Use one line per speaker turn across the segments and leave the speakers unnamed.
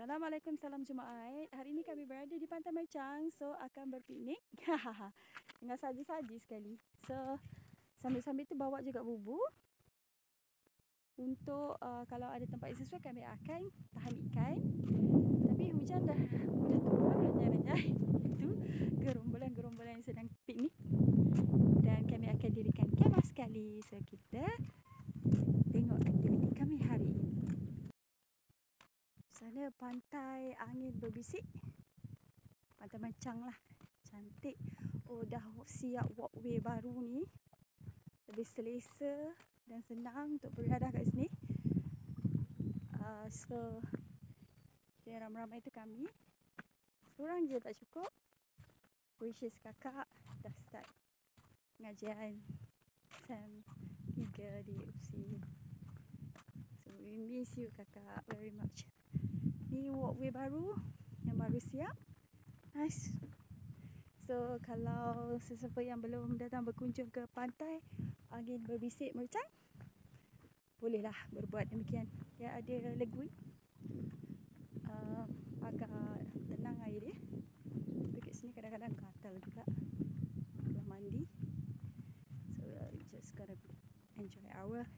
Assalamualaikum, salam Jumaat. Hari ini kami berada di Pantai Mercang. So, akan berpiknik. Dengan saji-saji sekali. So, sambil-sambil tu bawa juga bubur. Untuk kalau ada tempat yang sesuai, kami akan tahan ikan. Tapi hujan dah mula turun, renyai-renyai. Itu gerombolan-gerombolan yang sedang piknik. Dan kami akan dirikan kemah sekali. So, kita tengok aktiviti kami hari ini. Sana pantai angin berbisik. Pantai Mercang lah. Cantik. Oh, dah siap walkway baru ni. Lebih selesa dan senang untuk beriadah kat sini. So, yang ramai-ramai tu kami. Seorang je tak cukup. Which is kakak dah start pengajian Sem 3 di UPSI. So, we miss you kakak very much. Ni walkway baru yang baru siap. Nice. So, kalau sesiapa yang belum datang berkunjung ke pantai angin berbisik Mercang, bolehlah berbuat demikian. Dia ada lagoon. Agak tenang air dia. Tapi kat sini kadang-kadang gatal juga kalau mandi. So, just gonna enjoy our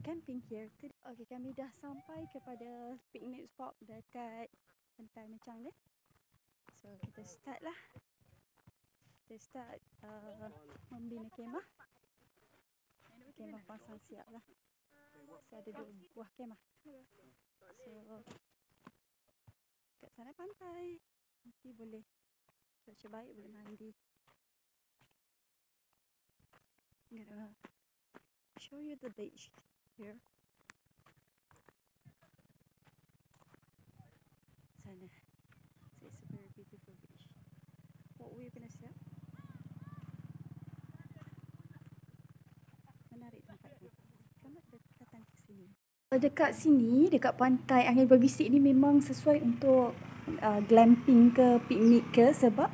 camping here today. Okay, kami dah sampai kepada picnic spot dekat Pantai Mercang ni. So, kita start lah. Kita start membina kemah. Kemah pasang siap lah. So, ada 2 buah kemah. So, kat sana pantai. Nanti boleh cuaca baik, boleh mandi. I'm gonna show you the beach here. Sana. So, it's a very beautiful beach. What were you gonna say? Menarik tempatnya. Selamat datang ke sini. Dekat sini, dekat pantai angin berbisik ni memang sesuai untuk glamping ke piknik ke, sebab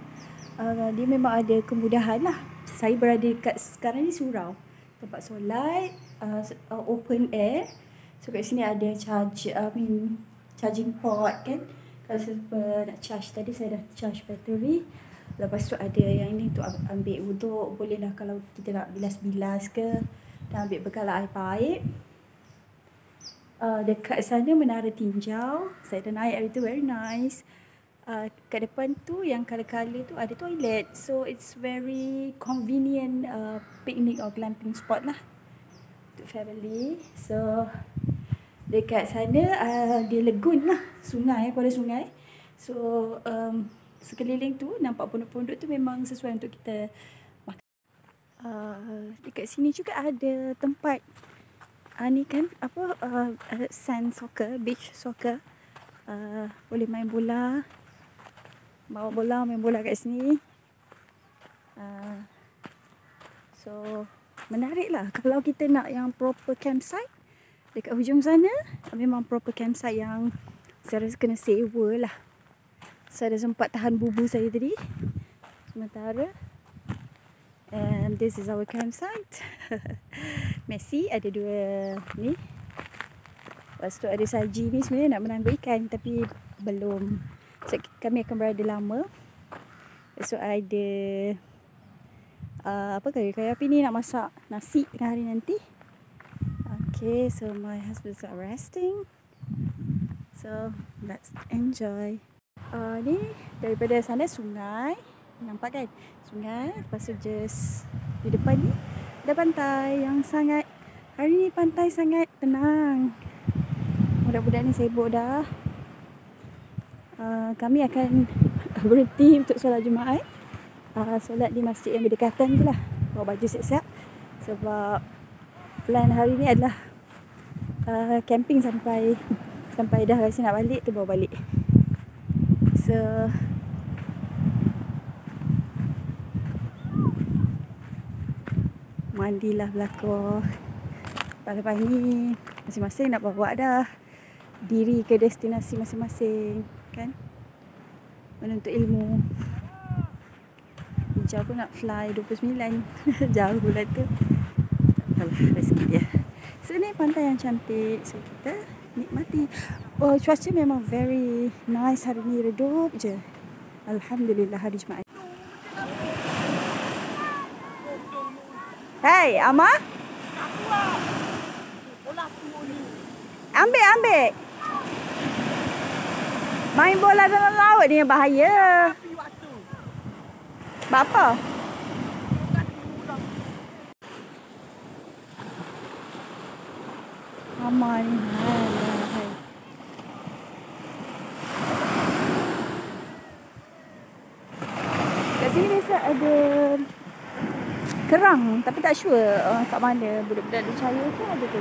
dia memang ada kemudahan lah. Saya berada dekat sekarang ni surau. Tempat solat, open air. So kat sini ada charging port kan. Kalau siapa nak charge, tadi saya dah charge bateri. Lepas tu ada yang ini untuk ambil wuduk. Boleh lah kalau kita nak bilas-bilas ke. Dan ambil bekal air paip. Dekat sana menara tinjau. Saya dah naik hari tu, very nice. Kat depan tu yang colour-colour tu ada toilet. So it's very convenient picnic or glamping spot lah untuk family. So dekat sana dia lagoon lah, sungai, kuala sungai. So sekeliling tu nampak pondok-pondok tu memang sesuai untuk kita makan. Dekat sini juga ada tempat ni kan apa sand soccer, beach soccer. Boleh main bola. Bawa bola, main bola kat sini. So menarik lah. Kalau kita nak yang proper campsite dekat hujung sana, memang proper campsite yang saya rasa kena sewa lah. Saya dah sempat tahan bubur saya tadi sementara. And this is our campsite. Messi ada 2 ni. Lepas tu ada saji ni, sebenarnya nak menanggung ikan tapi belum. So, kami akan berada lama. So ada apa kayu api ni nak masak nasi tengah hari nanti. Okay, so my husband's resting. So let's enjoy. Ni daripada sana sungai. Nampak kan? Sungai. Lepas tu just di depan ni ada pantai yang sangat, hari ni pantai sangat tenang. Budak-budak ni sibuk dah. Kami akan berhenti untuk solat Jumaat. Solat di masjid yang berdekatan tu lah. Bawa baju siap-siap. Sebab plan hari ni adalah camping sampai dah rasa nak balik tu bawa balik. So mandilah belakang. Lepas ni masing-masing nak bawa dah diri ke destinasi masing-masing kan, menuntut ilmu. Hijau pun nak fly 29. Jauh pula tu. Alah, rezeki dia. So ni pantai yang cantik. So kita nikmati. Oh, cuaca memang very nice hari ni, redup je. Alhamdulillah hari Jumaat. Hey, Ama? Ambil. Main bola dalam laut ni yang bahaya. Buat apa? Ama ni. Hai. Kat sini biasa ada kerang, tapi tak sure kat mana. Budak-budak di Cahaya tu ada tu.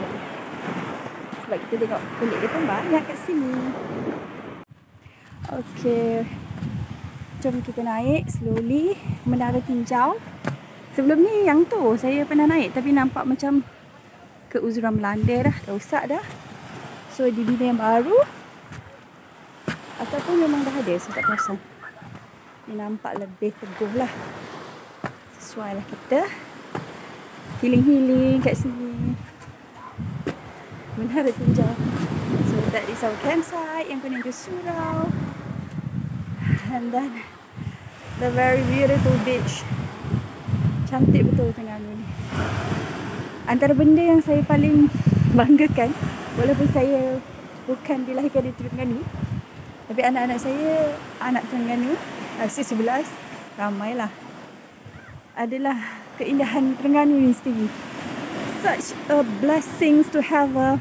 Sebab kita tengok kulit dia pun banyak kat sini. Okey. Jom kita naik slowly Menara Tinjau. Sebelum ni yang tu saya pernah naik tapi nampak macam keuzuran Belanda dah rosak dah. So dibina yang baru ataupun memang dah ada, saya tak perasan. Ni nampak lebih teguh lah. Sesuai lah kita healing kat sini. Menara Tinjau. So that is our campsite yang menuju surau. And then the very beautiful beach. Cantik betul Terengganu ni. Antara benda yang saya paling banggakan, walaupun saya bukan dilahirkan di Terengganu, tapi anak-anak saya anak Terengganu, 11 ramailah, adalah keindahan Terengganu ni sendiri. Such a blessing to have a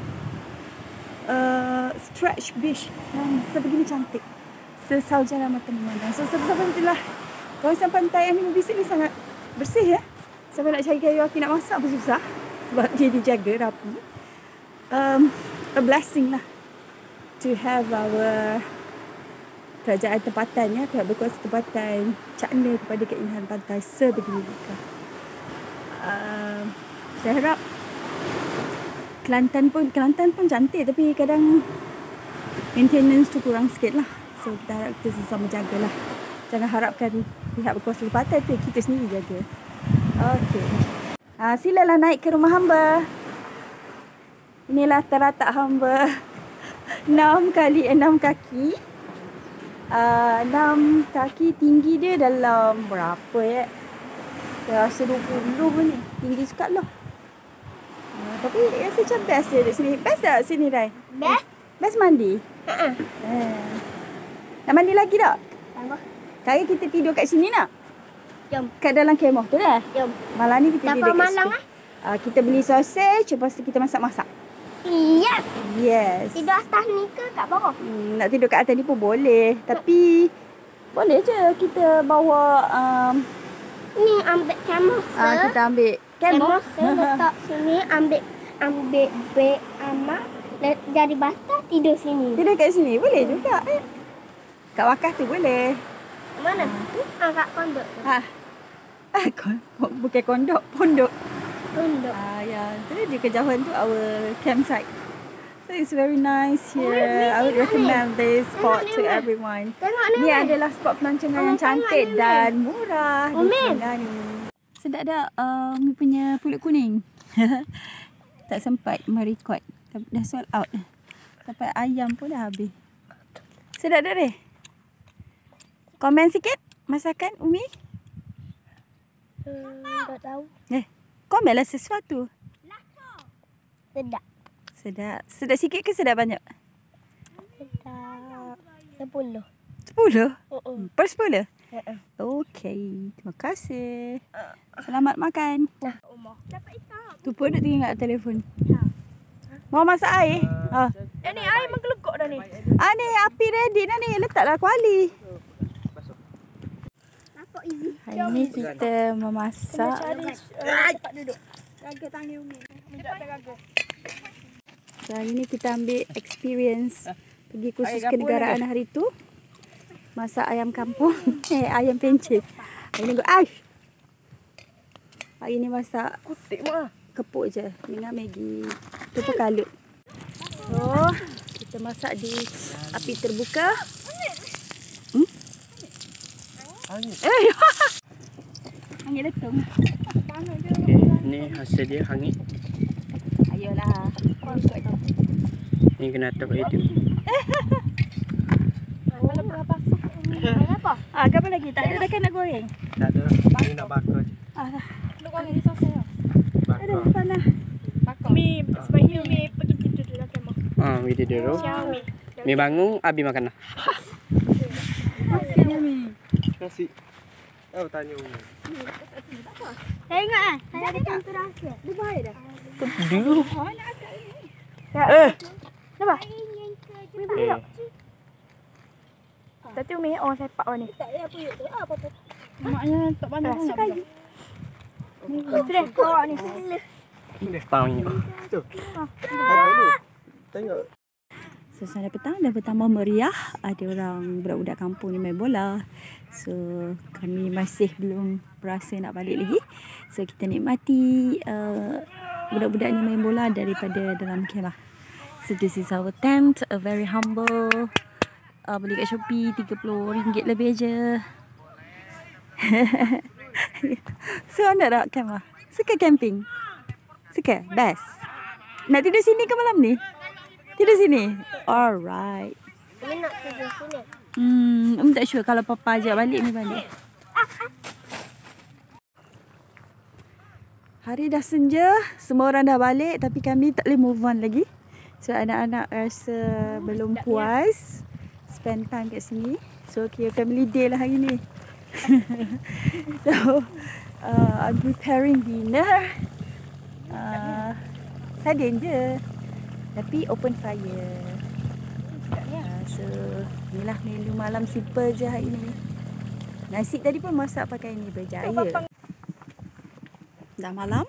stretch beach yang sebegini cantik, sesaujalah mata memandang. So sebab itulah kawasan pantai Animal Bisik ni sangat bersih ya. Sampai nak cari kayu api nak masak pun susah sebab dia dijaga rapi. A blessing lah to have our kerajaan tempatan ya, pihak berkuasa tempatan cakna kepada keindahan pantai sebegini rupa. Saya harap Kelantan pun cantik, tapi kadang maintenance tu kurang sikit lah. So kita harap kita sesama jagalah. Jangan harapkan pihak berkuasa tempatan tu, kita sendiri jaga. Okey. Silalah naik ke rumah hamba. Inilah teratak hamba. 6 kali 6 kaki. 6 kaki, tinggi dia dalam berapa ya? Saya rasa 20 pun ni. Tinggi sekali lah. Tapi rasa macam best dia sini. Best tak sini, Rai?
Best?
Best mandi? Nak mandi lagi tak?
Tak.
Kali kita tidur kat sini nak?
Jom.
Kat dalam kemah tu dah?
Jom.
Malam ni kita tidur kat
malam
sini. Kita beli sausage, lepas tu kita masak-masak.
Iya.
Yes.
Tidur atas ni ke kat bawah?
Nak tidur kat atas ni pun boleh. Tapi boleh je kita bawa
Ni ambil kamera.
kita ambil kemah.
Letak sini, ambil beg amak, jadi batas, tidur sini.
Tidur kat sini boleh juga. Kat wakaf tu boleh.
Mana? Kat kondok tu.
Bukan kondok, pondok.
Kondok.
Ya, tu di kejauhan tu our campsite. So it's very nice here. I would recommend this spot to everyone.
Tengok
Ni adalah spot pelancongan yang cantik dan murah di Terengganu. Sedap tak mi punya pulut kuning? Tak sempat merekod. Dah sold out. Sampai ayam pun dah habis. Sedap tak deh? Komen sikit masakan Umi?
Tak tahu.
Komenlah sesuatu.
Sedap.
Sedap sikit ke sedap banyak?
Sedap. 10.
10? Per 10? Okey. Terima kasih. Selamat makan.
Dapat hitam.
Tu pun duk tengok telefon. Mau masak air?
Ni air menggelegok dah ni.
Ni api ready dah ni. Letaklah kuali.
Nampak easy.
Hari ni kita memasak.
Cepat duduk. Jaga tangan Umi.
So, hari ni kita ambil experience pergi kursus kenegaraan hari tu. Masak ayam kampung. Ayam pencet. Hari ni hari ni masak kepuk je dengan Maggi. Tu pun kalut. So, kita masak di api terbuka. Hangit letung.
Ni hasil dia hangit.
Ayolah.
Ni kena atas kat YouTube.
Kalau berapa pasuk? Apa?
Apa lagi? Tak ada kan nak goreng?
Tak ada. Ni nak bakar je.
Lu goreng di sos saya.
Ada
Bakar.
panah.
Bakar. Mi sebaiknya Mi pergi tidur di dalam kamar.
Mi tidur dulu.
Xiaomi.
Mi bangun, Abi makan lah. Kasih. Oh, tanya Umi.
Saya ingat saya ada pintu rahsia. Dia baik dah.
Dulu.
Kenapa?
Eh.
Tadi Umi orang sepak ni. Tak ada apa tu. Apa tu?
Maknya tak pandai nak pergi.
Sudah bawa ni.
Tahu. Tu. Apa lu? Tengok.
Suasana petang dan bertambah meriah. Ada orang budak-budak kampung ni main bola. So kami masih belum berasa nak balik lagi. So kita nikmati budak-budak ni main bola daripada dalam kemah. So this is our tent, a very humble. Beli kat Shopee RM30 lebih je. So nak tak kemah? Suka camping? Suka? Best? Nak tidur sini ke malam ni? Tidur sini? Alright.
Umi nak tidur sini.
Umi tak sure kalau papa ajak balik ni balik. Hari dah senja, semua orang dah balik tapi kami tak boleh move on lagi. So anak-anak rasa belum puas spend time kat sini. So kira family day lah hari ni. So I'm preparing dinner. Sardin je. Tapi open fire. So inilah menu malam simple je hari ni. Nasi tadi pun masak pakai ni berjaya. Dah malam.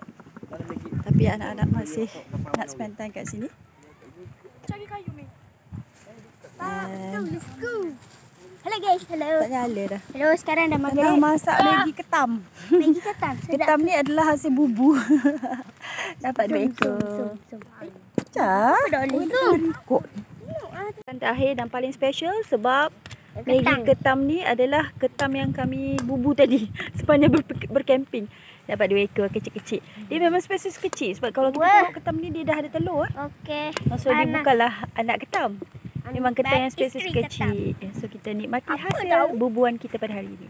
Tapi anak-anak masih nak spend time kat sini.
Cari kayu Mi.
And
Let's go. Hello guys, hello.
tak nyala dah.
Hello, sekarang dah
Tengah
maghrib.
masak Maggi ketam.
Maggi ketam.
Ketam ni adalah hasil bubu. Dapat 2 ekor. Cah.
Dah boleh tu.
Ikut. Dan terakhir dan paling special sebab Maggi ketam ni adalah ketam yang kami bubu tadi sepanjang bercamping. Dapat 2 ekor kecil-kecil. Dia memang spesies kecil sebab kalau kita tengok ketam ni dia dah ada telur.
Okey.
So dia bukanlah anak ketam. Memang ketam yang spesies
isteri
kecil. So kita nikmati
Apa
hasil
tahu?
bubuan kita pada hari ini.